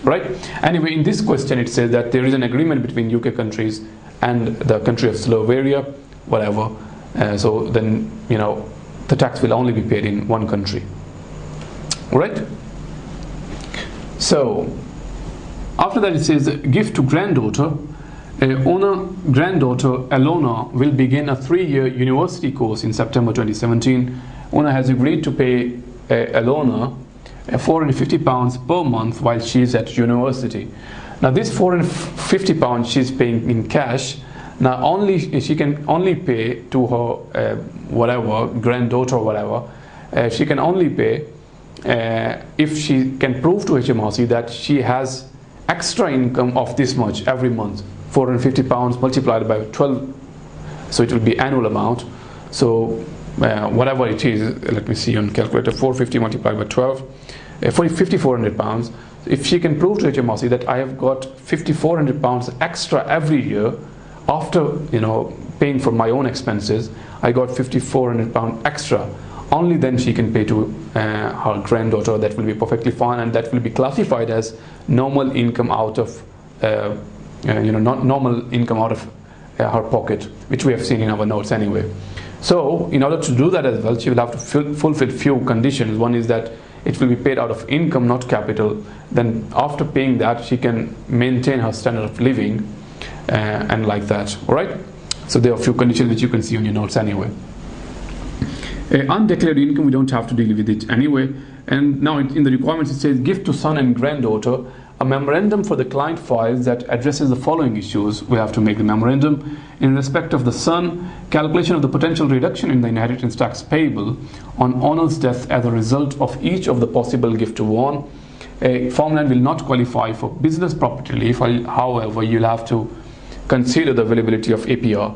right? Anyway, in this question it says that there is an agreement between UK countries and the country of Slovenia, whatever. So then, you know, the tax will only be paid in one country, right? So after that it says gift to granddaughter. Owner granddaughter Alona will begin a 3-year university course in September 2017. Owner has agreed to pay Alona £450 per month while she is at university. Now this £450 she is paying in cash. Now she can only pay to her whatever granddaughter or whatever. She can only pay if she can prove to HMRC that she has extra income of this much every month. £450 multiplied by 12, so it will be annual amount. So whatever it is, let me see on calculator, 450 multiplied by 12, £5,400. If she can prove to HMRC that I have got £5,400 extra every year after, you know, paying for my own expenses, I got £5,400 extra, only then she can pay to her granddaughter. That will be perfectly fine, and that will be classified as normal income out of not normal income out of her pocket, which we have seen in our notes anyway. So in order to do that as well, she will have to fulfill few conditions. One is that it will be paid out of income, not capital. Then after paying that, she can maintain her standard of living and like that. All right, so there are a few conditions which you can see on your notes anyway. Undeclared income, we don't have to deal with it anyway. And now in the requirements it says gift to son and granddaughter. A memorandum for the client files that addresses the following issues. We have to make the memorandum. In respect of the son, calculation of the potential reduction in the inheritance tax payable on owner's death as a result of each of the possible gift to one. Farmland will not qualify for business property relief. However, you'll have to consider the availability of APR.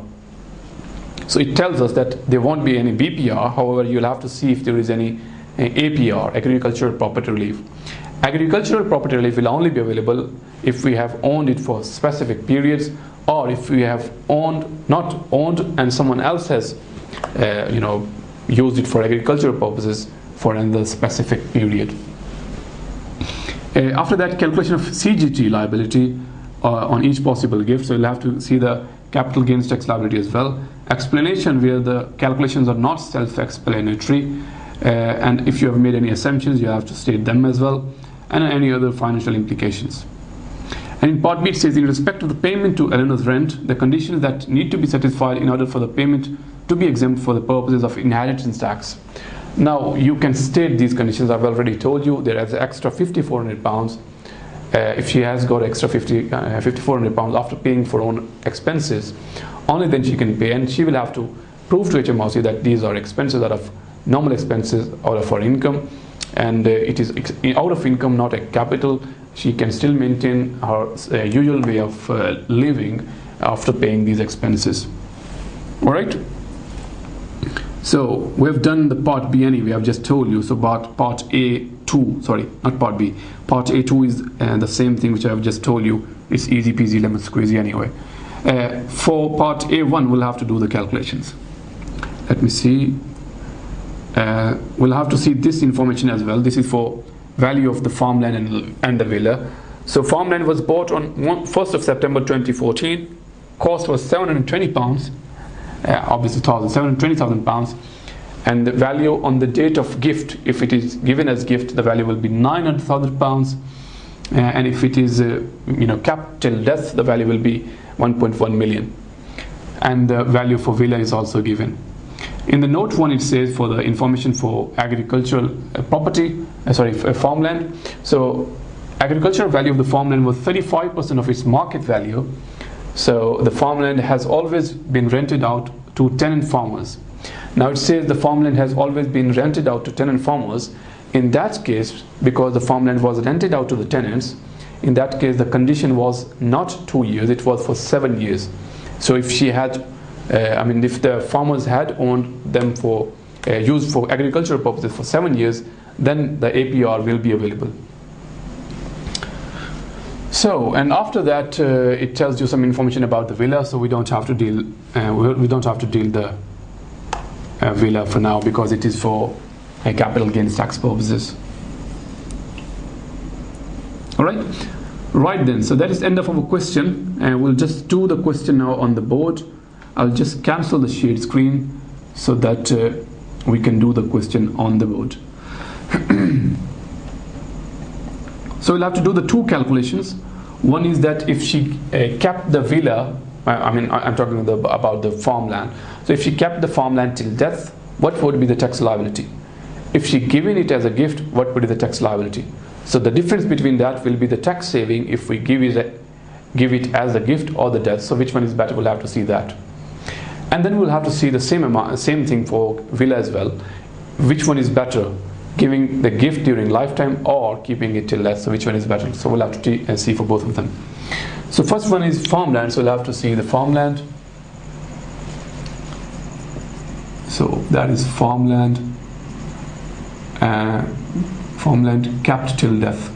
So it tells us that there won't be any BPR. However, you'll have to see if there is any APR, agricultural property relief. Agricultural property relief will only be available if we have owned it for specific periods, or if we have not owned and someone else has used it for agricultural purposes for another specific period. After that, calculation of CGT liability on each possible gift. So you'll have to see the capital gains tax liability as well. Explanation where the calculations are not self-explanatory, and if you have made any assumptions, you have to state them as well, and any other financial implications. And in part B it says, in respect of the payment to Eleanor's rent, the conditions that need to be satisfied in order for the payment to be exempt for the purposes of inheritance tax. Now you can state these conditions. I've already told you there is extra £5,400. If she has got extra £5,400 after paying for own expenses, only then she can pay, and she will have to prove to HMRC that these are expenses out of normal expenses out of her income, and it is out of income, not a capital. She can still maintain her usual way of living after paying these expenses. All right, so we have done the part B anyway. I've just told you. So part A2, sorry, not part B, part A2 is the same thing which I've just told you. It's easy peasy lemon squeezy anyway. For part A1 we'll have to do the calculations. Let me see. We'll have to see this information as well. This is for value of the farmland and the villa. So farmland was bought on 1st of September 2014. Cost was £720, obviously £720,000, and the value on the date of gift, if it is given as gift, the value will be £900,000, and if it is kept till death, the value will be 1.1 million, and the value for villa is also given. In the note 1 it says for the information for agricultural farmland. So agricultural value of the farmland was 35% of its market value. So the farmland has always been rented out to tenant farmers. Now it says the farmland has always been rented out to tenant farmers. In that case, because the farmland was rented out to the tenants, in that case the condition was not 2 years, it was for 7 years. So if she had if the farmers had owned them for used for agricultural purposes for 7 years, then the APR will be available. So, and after that it tells you some information about the villa, so we don't have to deal the villa for now, because it is for capital gains tax purposes. Alright, right then, so that is the end of our question, and we'll just do the question now on the board. I'll just cancel the shared screen so that we can do the question on the board. So we'll have to do the two calculations. One is that if she kept the villa, I'm talking about the farmland. So if she kept the farmland till death, what would be the tax liability? If she given it as a gift, what would be the tax liability? So the difference between that will be the tax saving if we give it as a gift or the death. So which one is better? We'll have to see that. And then we'll have to see the same thing for villa as well. Which one is better? Giving the gift during lifetime or keeping it till death? So which one is better? So we'll have to see for both of them. So first one is farmland. So we'll have to see the farmland. So that is farmland. Farmland kept till death.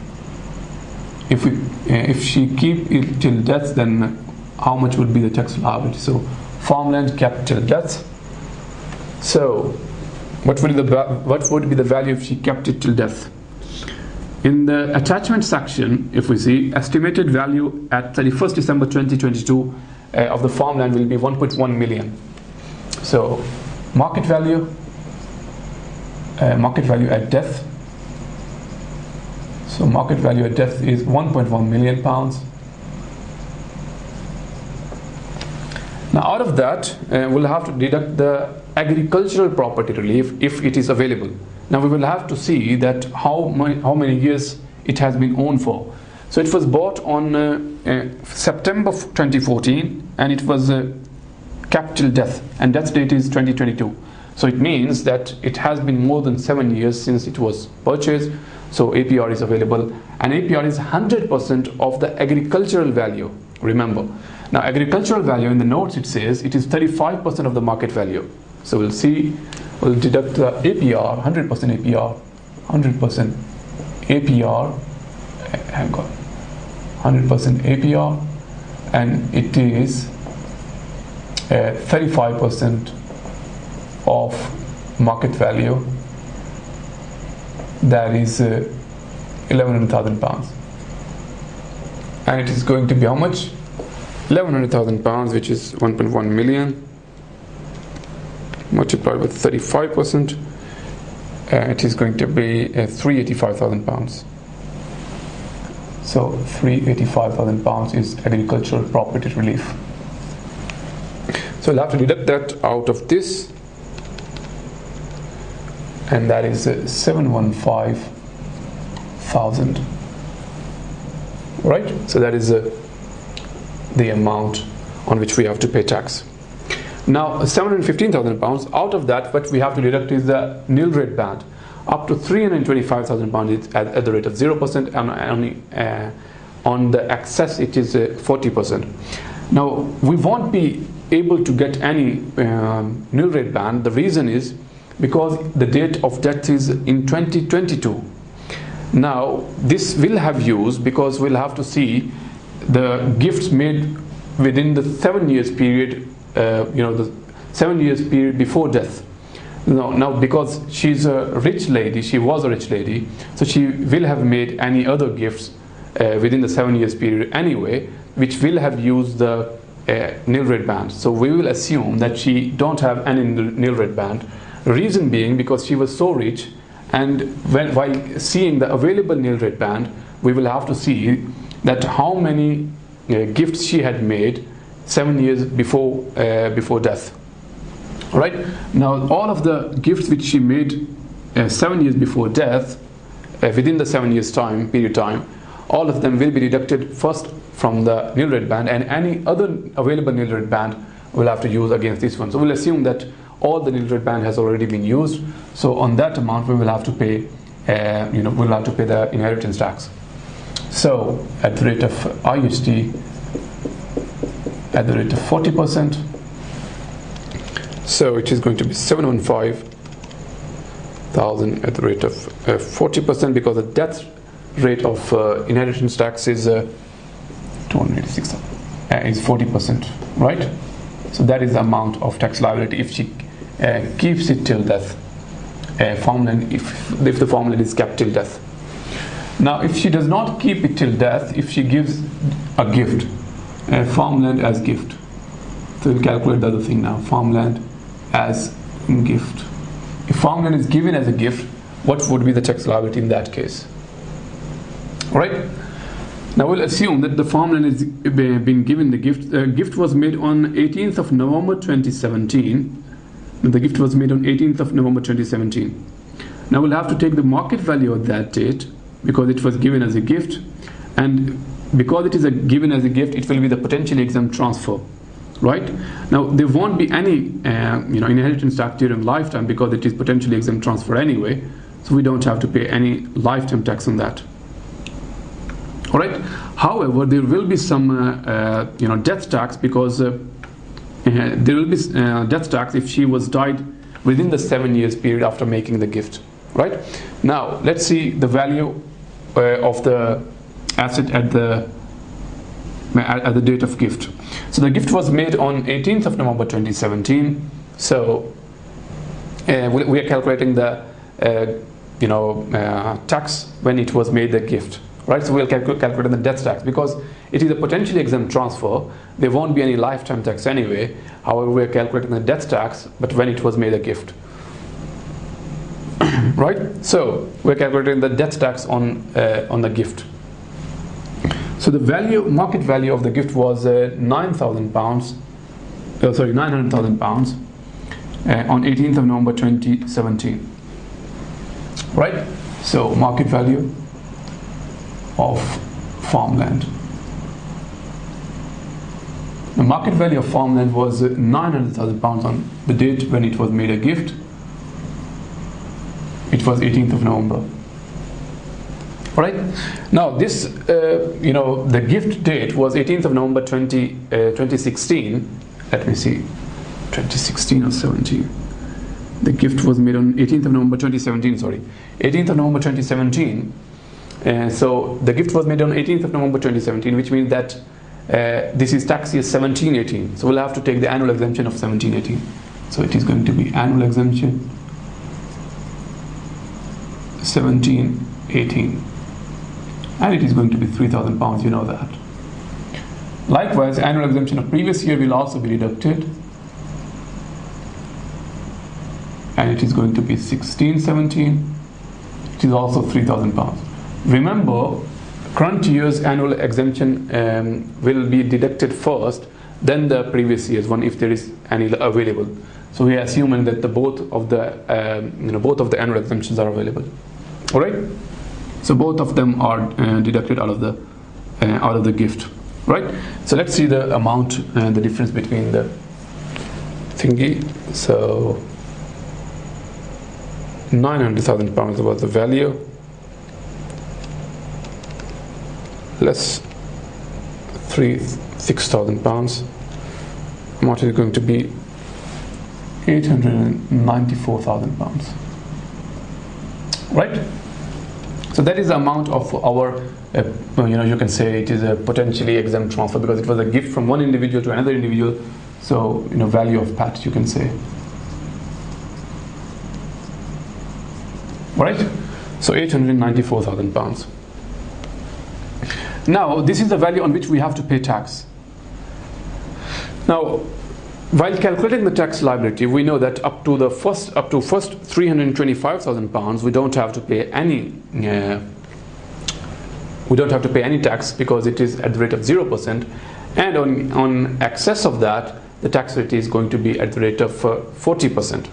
If she keep it till death, then how much would be the tax liability? So farmland kept till death. So what would be the value if she kept it till death? In the attachment section, if we see estimated value at 31st December 2022 of the farmland will be 1.1 million. So market value at death. So market value at death is 1.1 million pounds. Now out of that, we'll have to deduct the agricultural property relief if it is available. Now we will have to see that how many years it has been owned for. So it was bought on September 2014 and it was kept till death, and death date is 2022. So it means that it has been more than 7 years since it was purchased. So APR is available, and APR is 100% of the agricultural value. Remember, now agricultural value in the notes it says it is 35% of the market value. So we'll deduct the APR, 100% APR, 100% APR, hang on, 100% APR, and it is 35% of market value. That is 1100,000 pounds, and it is going to be how much? 1100,000 pounds, which is 1.1 million multiplied with 35%. It is going to be 385,000 pounds. So 385,000 pounds is agricultural property relief. So we'll have to deduct that out of this, and that is 715,000. Right? So that is the amount on which we have to pay tax. Now 715,000 pounds, out of that what we have to deduct is the nil rate band. Up to 325,000 pounds at the rate of 0%, and on the excess it is 40%. Now we won't be able to get any nil rate band. The reason is because the date of death is in 2022. Now this will have use because we'll have to see the gifts made within the 7 years period, the 7 years period before death. Now because she's a rich lady, she was a rich lady, so she will have made any other gifts within the 7 years period anyway, which will have used the nil rate band. So we will assume that she don't have any nil rate band. Reason being because she was so rich, and while seeing the available nil rate band, we will have to see that how many gifts she had made 7 years before death. Right? Now all of the gifts which she made 7 years before death, within the 7 years period, all of them will be deducted first from the nil rate band, and any other available nil rate band we'll have to use against this one. So we'll assume that all the nil rate band has already been used. So on that amount we will have to pay, we'll have to pay the inheritance tax. So at the rate of IHT, at the rate of 40%, so it is going to be 715,000 at the rate of 40%, because the death rate of inheritance tax is 286,000 is 40%, right? So that is the amount of tax liability if she keeps it till death. Farmland, if the farmland is kept till death. Now, if she does not keep it till death, if she gives a gift, farmland as gift, so we'll calculate the other thing now, farmland as gift. If farmland is given as a gift, what would be the tax liability in that case? Alright, now we'll assume that the farmland is being given the gift. The gift was made on 18th of November 2017. The gift was made on 18th of November 2017. Now we'll have to take the market value of that date, because it was given as a gift, and because it is given as a gift, it will be the potentially exempt transfer, right? Now there won't be any inheritance tax during lifetime, because it is potentially exempt transfer anyway, so we don't have to pay any lifetime tax on that. All right. However, there will be some death tax, because there will be death tax if she was died within the 7 years period after making the gift. Right. Now let's see the value of the asset at the date of gift. So the gift was made on 18th of November 2017. So we are calculating the tax when it was made the gift. Right, so we'll calculate the death tax, because it is a potentially exempt transfer. There won't be any lifetime tax anyway. However, we're calculating the death tax, but when it was made a gift. Right, so we're calculating the death tax on the gift. So the market value of the gift was £900,000 on 18th of November 2017. Right, so market value of farmland. The market value of farmland was £900,000 on the date when it was made a gift. It was 18th of November. Alright, now this the gift date was 18th of November 2016. Let me see, 2016 or 17. The gift was made on 18th of November 2017, sorry, 18th of November 2017. So the gift was made on 18th of November 2017, which means that this is tax year 17-18. So we'll have to take the annual exemption of 17-18. So it is going to be annual exemption 17-18, and it is going to be £3,000. You know that. Likewise, annual exemption of previous year will also be deducted, and it is going to be 16-17. It is also £3,000. Remember, current year's annual exemption will be deducted first, then the previous year's one if there is any available. So we are assuming that both of the annual exemptions are available. All right. So both of them are deducted out of the gift. Right. So let's see the amount and the difference between the thingy. So £900,000 was the value, less £6,000. Amount is going to be £894,000. Right? So that is the amount of our, you can say it is a potentially exempt transfer, because it was a gift from one individual to another individual. So, value of PAT, you can say. Right? So £894,000. Now, this is the value on which we have to pay tax. Now, while calculating the tax liability, we know that up to first £325,000, we don't have to pay any tax, because it is at the rate of 0%, and on excess of that, the tax rate is going to be at the rate of 40%.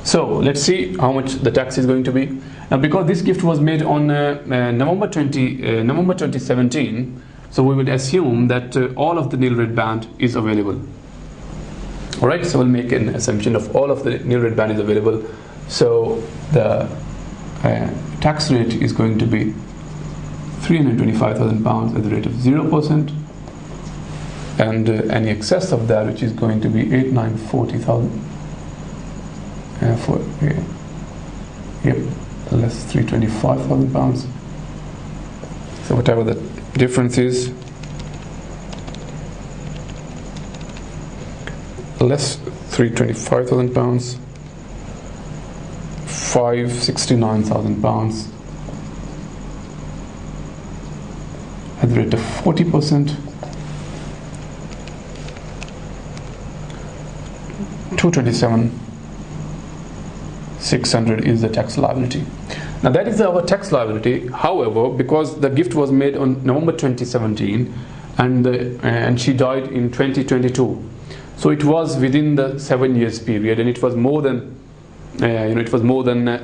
So let's see how much the tax is going to be. Now, because this gift was made on November 2017, so we would assume that all of the nil rate band is available. Alright, so we'll make an assumption of all of the nil rate band is available. So the tax rate is going to be £325,000 at the rate of 0%, and any excess of that, which is going to be 8,940,000 less £325,000. So whatever the difference is, less £325,000, £569,000 at the rate of 40%. 227,600 is the tax liability. Now that is our tax liability. However, because the gift was made on November 2017 and she died in 2022, so it was within the 7 years period, and it was more than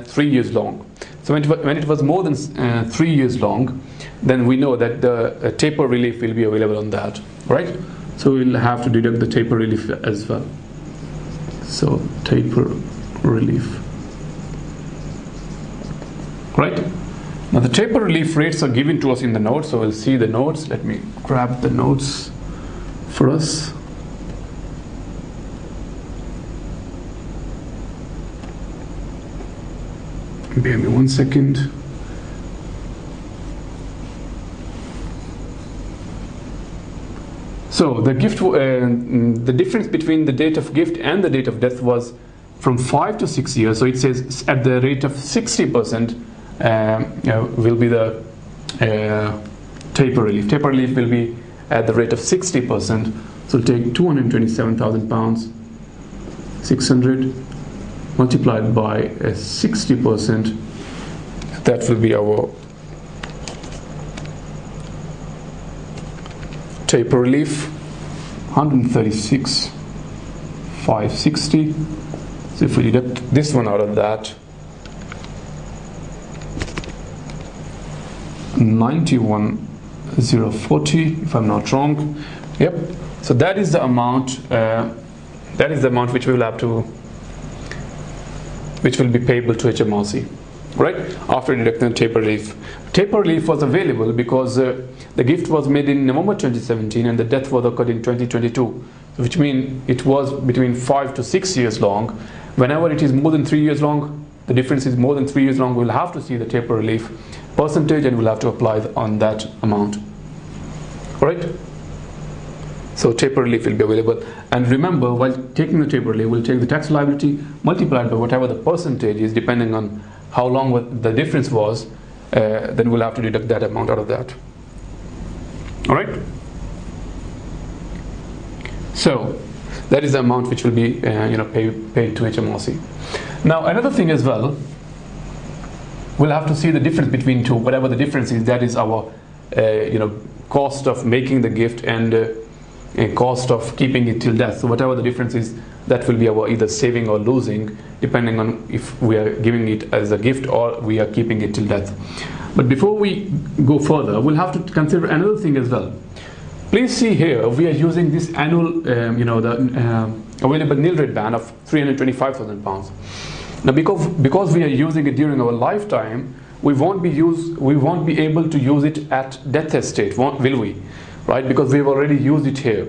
3 years long. So when it was more than 3 years long, then we know that the taper relief will be available on that, right? So we'll have to deduct the taper relief as well. So taper relief, right? Now the taper relief rates are given to us in the notes, so we'll see the notes. Let me grab the notes for us. Bear me 1 second. So the gift, the difference between the date of gift and the date of death was from 5 to 6 years. So it says at the rate of 60% will be the taper relief. Taper relief will be at the rate of 60%. So take 227,000 pounds, 600 multiplied by 60%. That will be our taper relief, 136,560. So if we deduct this one out of that, 91,040, if I'm not wrong. Yep. So that is the amount. Which we will have to, which will be payable to HMRC, right? After deducting the taper relief. Taper relief was available because the gift was made in November 2017 and the death was occurred in 2022, which means it was between 5 to 6 years long. Whenever it is more than 3 years long, the difference is more than 3 years long, we'll have to see the taper relief percentage and we'll have to apply on that amount. All right? So taper relief will be available. And remember, while taking the taper relief, we'll take the tax liability multiplied by whatever the percentage is, depending on how long the difference was, then we'll have to deduct that amount out of that. All right? So that is the amount which will be paid to HMRC. Now another thing as well, we'll have to see the difference between two. Whatever the difference is, that is our cost of making the gift and cost of keeping it till death. So whatever the difference is, that will be our either saving or losing, depending on if we are giving it as a gift or we are keeping it till death. But before we go further, we'll have to consider another thing as well. Please see here, we are using this annual, available nil rate ban of £325,000. Now, because we are using it during our lifetime, we won't be able to use it at death estate, will we? Right? Because we have already used it here.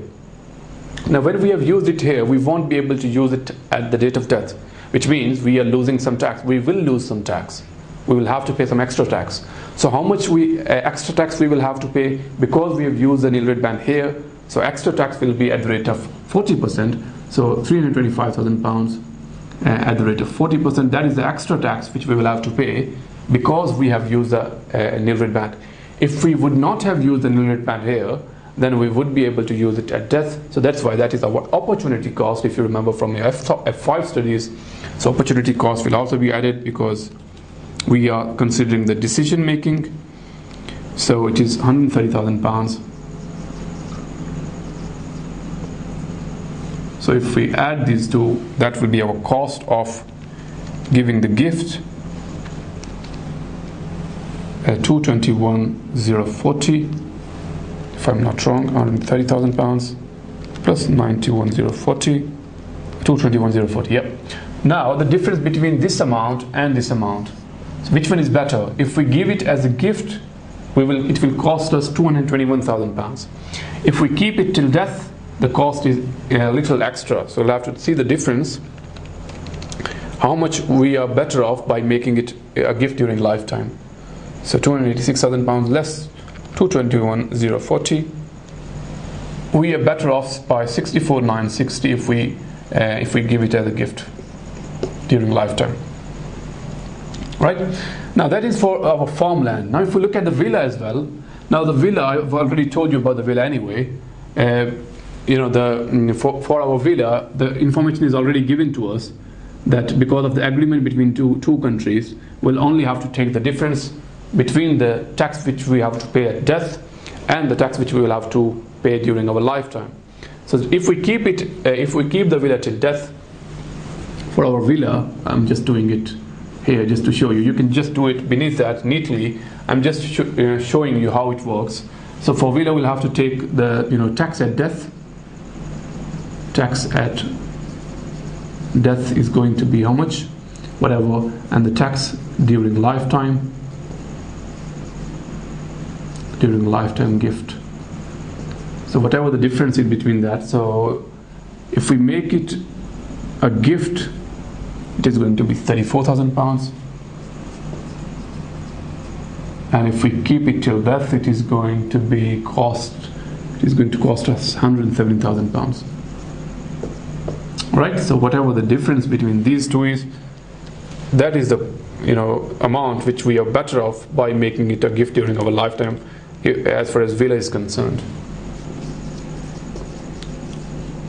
Now, when we have used it here, we won't be able to use it at the date of death, which means we are losing some tax. We will lose some tax. We will have to pay some extra tax. So how much extra tax we will have to pay because we have used the nil rate ban here? So extra tax will be at the rate of 40%. So £325,000 at the rate of 40%. That is the extra tax which we will have to pay because we have used the nil rate ban. If we would not have used the nil rate ban here, then we would be able to use it at death. So that's why that is our opportunity cost, if you remember from your F5 studies. So opportunity cost will also be added because we are considering the decision making. So it is £130,000. So if we add these two, that will be our cost of giving the gift, 221,040, if I'm not wrong, £130,000 plus 91,040, 221,040. Yep. Now the difference between this amount and this amount. So which one is better? If we give it as a gift, it will cost us £221,000. If we keep it till death, the cost is a little extra. So we'll have to see the difference, how much we are better off by making it a gift during lifetime. So £286,000 less 221,040. We are better off by 64,960 if we give it as a gift during lifetime. Right? Now that is for our farmland. Now if we look at the villa as well, Now the villa, I've already told you about the villa anyway. You know, for our villa, the information is already given to us that because of the agreement between two countries, we'll only have to take the difference between the tax which we have to pay at death and the tax which we will have to pay during our lifetime. So if we keep the villa till death, for our villa, I'm just doing it here just to show you. You can just do it beneath that neatly. I'm just showing you how it works. So for villa, we'll have to take the tax at death. Tax at death is going to be how much? Whatever, and the tax during lifetime. During lifetime gift. So whatever the difference is between that. So if we make it a gift, it is going to be £34,000. And if we keep it till death, it is going to cost us £117,000. Right? So whatever the difference between these two is, that is the amount which we are better off by making it a gift during our lifetime, as far as villa is concerned.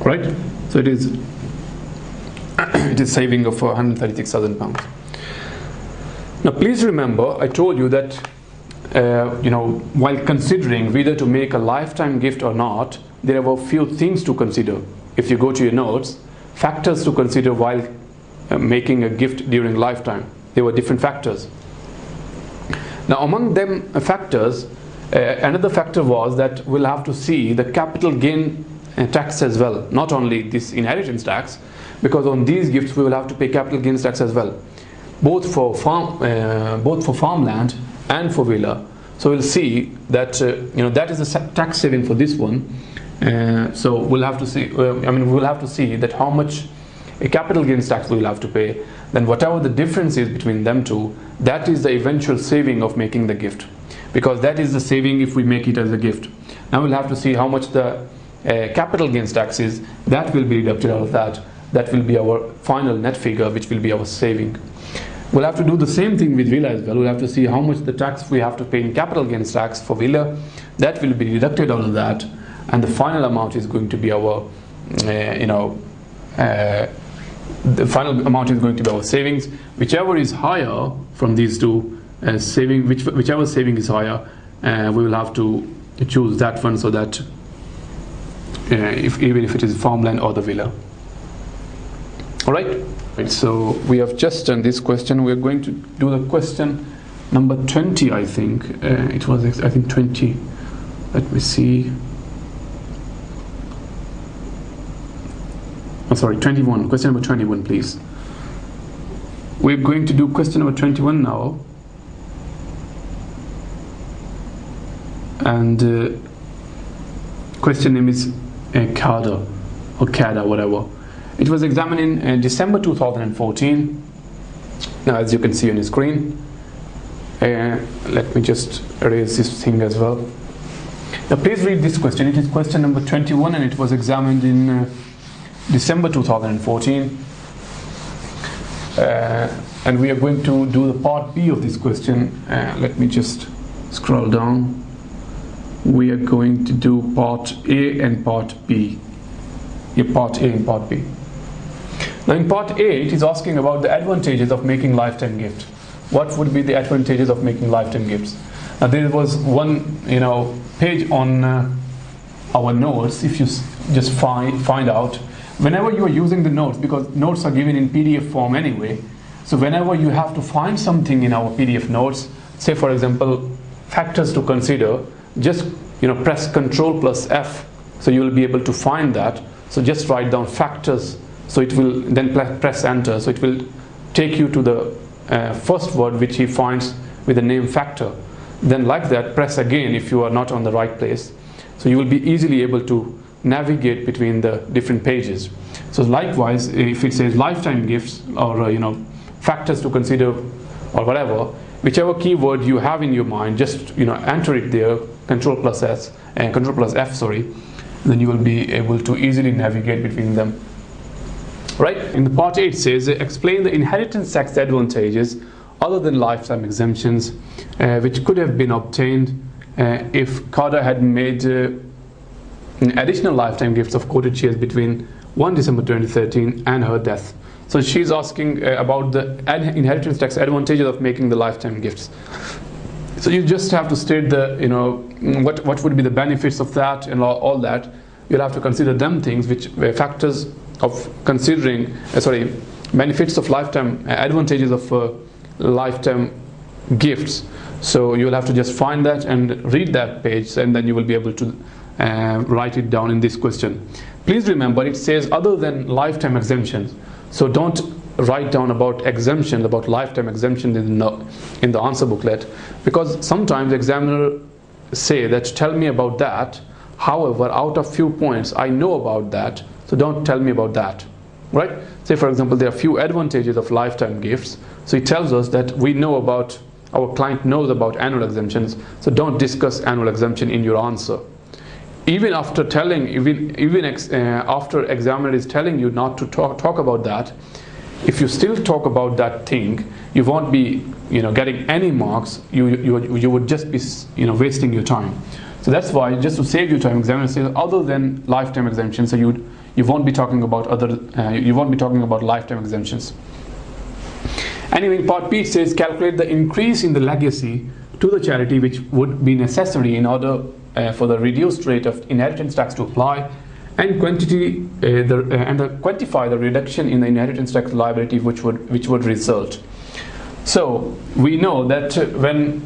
Right? So it is saving of £136,000. Now please remember, I told you that while considering whether to make a lifetime gift or not, there are a few things to consider. If you go to your notes, factors to consider while making a gift during lifetime. There were different factors. Now among them factors, another factor was that we'll have to see the capital gain tax as well, not only this inheritance tax, because on these gifts we will have to pay capital gains tax as well, both for farmland and for villa. So we'll see that that is the tax saving for this one. So we'll have to see. We'll have to see that how much a capital gains tax we will have to pay. Then whatever the difference is between them two, that is the eventual saving of making the gift, because that is the saving if we make it as a gift. Now we'll have to see how much the capital gains tax is. That will be deducted out of that. That will be our final net figure, which will be our saving. We'll have to do the same thing with villa as well. We'll have to see how much the tax we have to pay in capital gains tax for villa. That will be deducted out of that, and the final amount is going to be our the final amount is going to be our savings. Whichever is higher from these two whichever saving is higher, we will have to choose that one, so that even if it is farmland or the villa. Alright, so we have just done this question. We are going to do the question number 20, I think. It was, I think, 20. Let me see. Oh, sorry, 21. Question number 21, please. We're going to do question number 21 now. And question name is CADA or CADA, whatever. It was examined in December 2014. Now, as you can see on the screen, let me just erase this thing as well. Now, please read this question. It is question number 21, and it was examined in December 2014. And we are going to do the part B of this question. Let me just scroll down. We are going to do part A and part B. Yeah, part A and part B. Now in part A, it is asking about the advantages of making lifetime gift. What would be the advantages of making lifetime gifts? Now there was one page on our notes. If you just find out, whenever you are using the notes, because notes are given in PDF form anyway, so whenever you have to find something in our PDF notes, say for example factors to consider, just press Ctrl plus F, so you will be able to find that. So just write down factors, so it will then press enter, so it will take you to the first word which he finds with the name factor. Then like that, press again if you are not on the right place, so you will be easily able to navigate between the different pages. So likewise, if it says lifetime gifts or factors to consider or whatever, whichever keyword you have in your mind, just enter it there, Ctrl plus S and Ctrl plus F, sorry. Then you will be able to easily navigate between them. Right? In the part A, it says explain the inheritance tax advantages other than lifetime exemptions which could have been obtained if Kada had made additional lifetime gifts of quoted shares between 1 December 2013 and her death. So she's asking about the inheritance tax advantages of making the lifetime gifts. So you just have to state the, what would be the benefits of that and all that. You'll have to consider them things which factors of considering, benefits of lifetime, advantages of lifetime gifts. So you'll have to just find that and read that page, and then you will be able to write it down in this question. Please remember, it says other than lifetime exemptions. So don't write down about exemptions, about lifetime exemptions in the answer booklet, because sometimes the examiner say that tell me about that. However, out of few points I know about that, so don't tell me about that, right? Say for example, there are few advantages of lifetime gifts, so it tells us that we know about, our client knows about annual exemptions, so don't discuss annual exemption in your answer. Even after telling, after examiner is telling you not to talk about that, if you still talk about that thing, you won't be getting any marks. You would just be wasting your time. So that's why, just to save you time, examiner says other than lifetime exemptions. So you won't be talking about lifetime exemptions. Anyway, in part B it says calculate the increase in the legacy to the charity which would be necessary in order for the reduced rate of inheritance tax to apply, and quantify the reduction in the inheritance tax liability which would result. So we know that when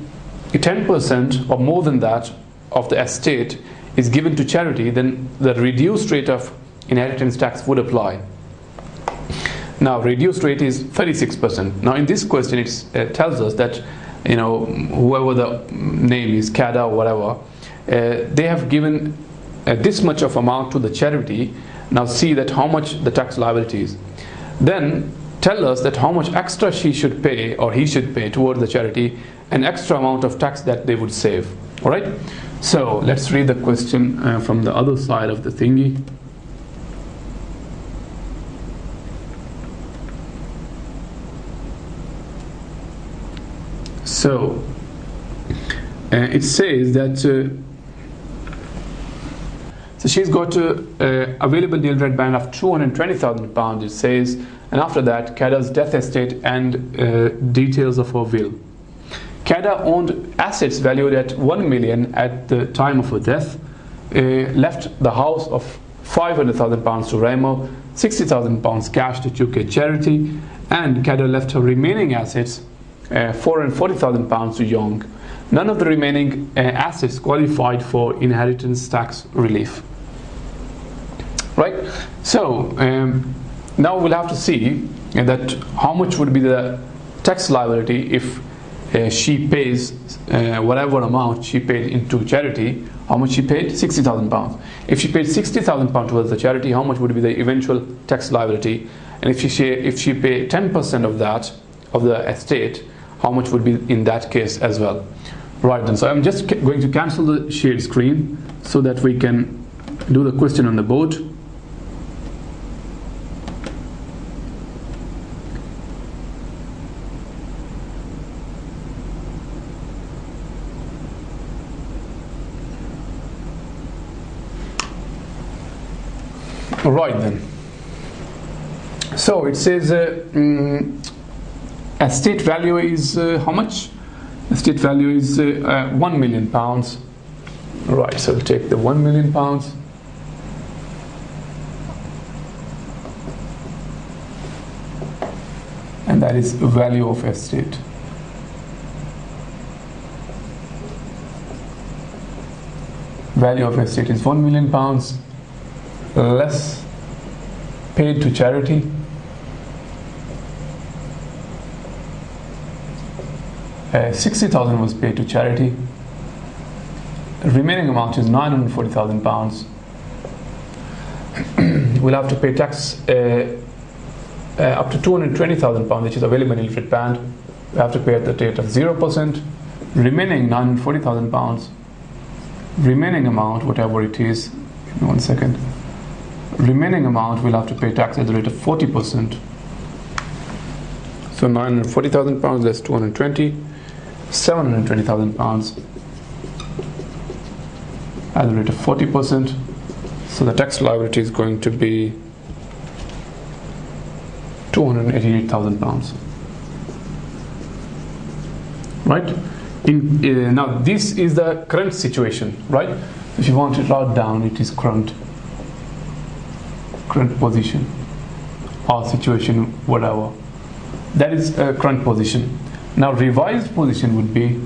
10% or more than that of the estate is given to charity, then the reduced rate of inheritance tax would apply. Now reduced rate is 36%. Now in this question it tells us that whoever the name is, CADA or whatever, they have given this much of amount to the charity. Now see that how much the tax liability is. Then tell us that how much extra she should pay or he should pay towards the charity, an extra amount of tax that they would save. Alright, so let's read the question from the other side of the thingy. So it says that so she's got available nil red band of £220,000, it says, and after that CADA's death estate and details of her will. CADA owned assets valued at £1 million at the time of her death, left the house of £500,000 to Ramo, £60,000 cash to UK charity, and CADA left her remaining assets £440,000 to Young. None of the remaining assets qualified for inheritance tax relief. Right? So now we'll have to see that how much would be the tax liability if she pays whatever amount she paid into charity. How much she paid? £60,000. If she paid £60,000 towards the charity, how much would be the eventual tax liability? And if she paid 10% of that, of the estate, how much would be in that case as well? Right then, so I'm just going to cancel the shared screen so that we can do the question on the board. Right then, so it says estate value is how much? Estate value is £1 million. Right, so we'll take the £1 million. And that is value of estate. Value of estate is £1 million less paid to charity. £60,000 was paid to charity. The remaining amount is £940,000. We'll have to pay tax up to £220,000, which is available in illicit band. We have to pay at the rate of 0%. Remaining £940,000. Remaining amount, whatever it is, give me 1 second. Remaining amount we'll have to pay tax at the rate of 40%. So £940,000 less 220, £720,000. at the rate of 40%. So the tax liability is going to be £288,000. Right? Now this is the current situation, right? If you want to write down, it is current position or situation, whatever. That is a current position. Now revised position would be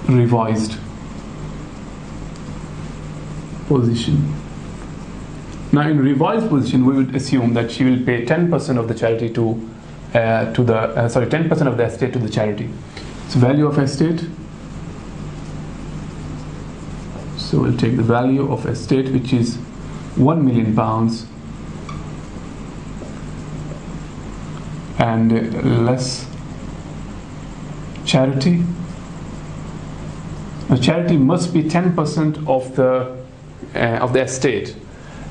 revised position. Now in revised position, we would assume that she will pay 10% of the charity to 10% of the estate to the charity. So value of estate. So we'll take the value of estate, which is £1 million, and less charity. Now charity must be 10% of the estate.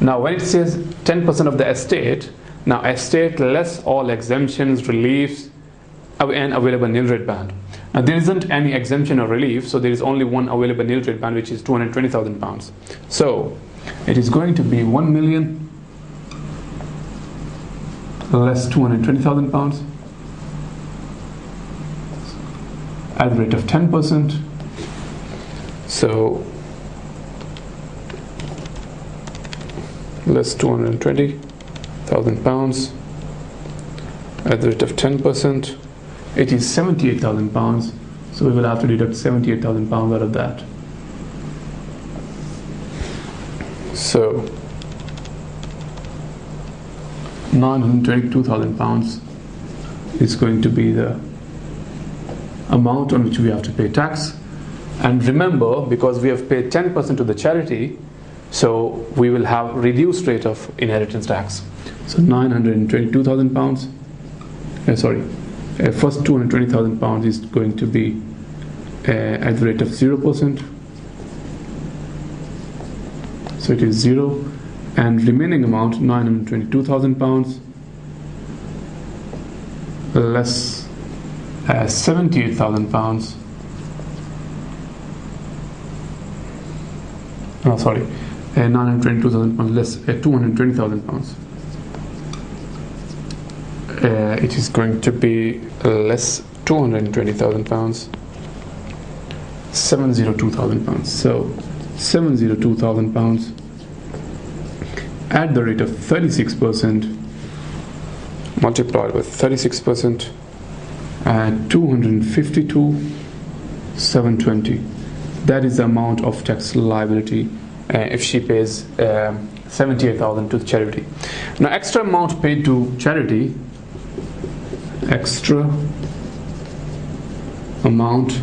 Now when it says 10% of the estate, now estate less all exemptions, reliefs, and available nil rate band. Now there isn't any exemption or relief, so there is only one available nil rate band, which is £220,000. So it is going to be 1 million less £220,000 at the rate of 10%. So less £220,000 at the rate of 10%. It is £78,000. So we will have to deduct £78,000 out of that. So £922,000 is going to be the amount on which we have to pay tax. And remember, because we have paid 10% to the charity, so we will have reduced rate of inheritance tax. So £922,000. First £220,000 is going to be at the rate of 0%. So it is 0, and remaining amount £922,000 less £78,000. No, sorry, £922,000 less £220,000. It is going to be less £220,000, £702,000. So £702,000 at the rate of 36% multiplied with 36% and 252,720. That is the amount of tax liability if she pays 78,000 to the charity. Now extra amount paid to charity, extra amount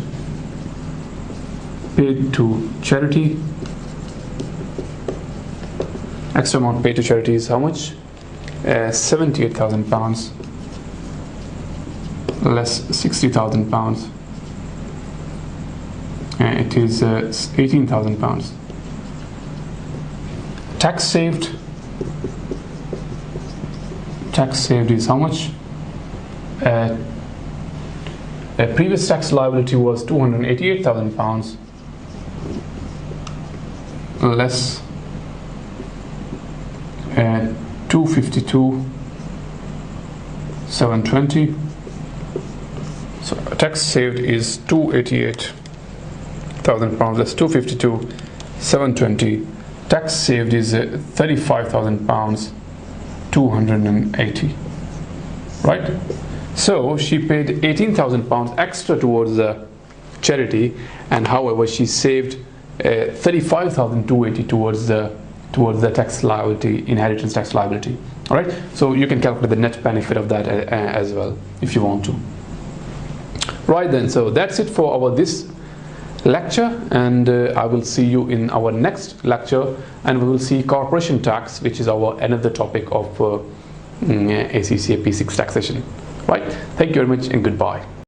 paid to charity. Extra amount paid to charity is how much? £78,000 less £60,000. It is £18,000. Tax saved. Tax saved is how much? A previous tax liability was £288,000 less 252,720. So tax saved is £288,000 less 252,720. Tax saved is £35,000 280. Right? So she paid £18,000 extra towards the charity, and however she saved £35,280 towards the tax liability, inheritance tax liability. All right. So you can calculate the net benefit of that as well if you want to. Right then. So that's it for this lecture, and I will see you in our next lecture, and we will see corporation tax, which is our another topic of ACCA P6 taxation. Right. Thank you very much and goodbye.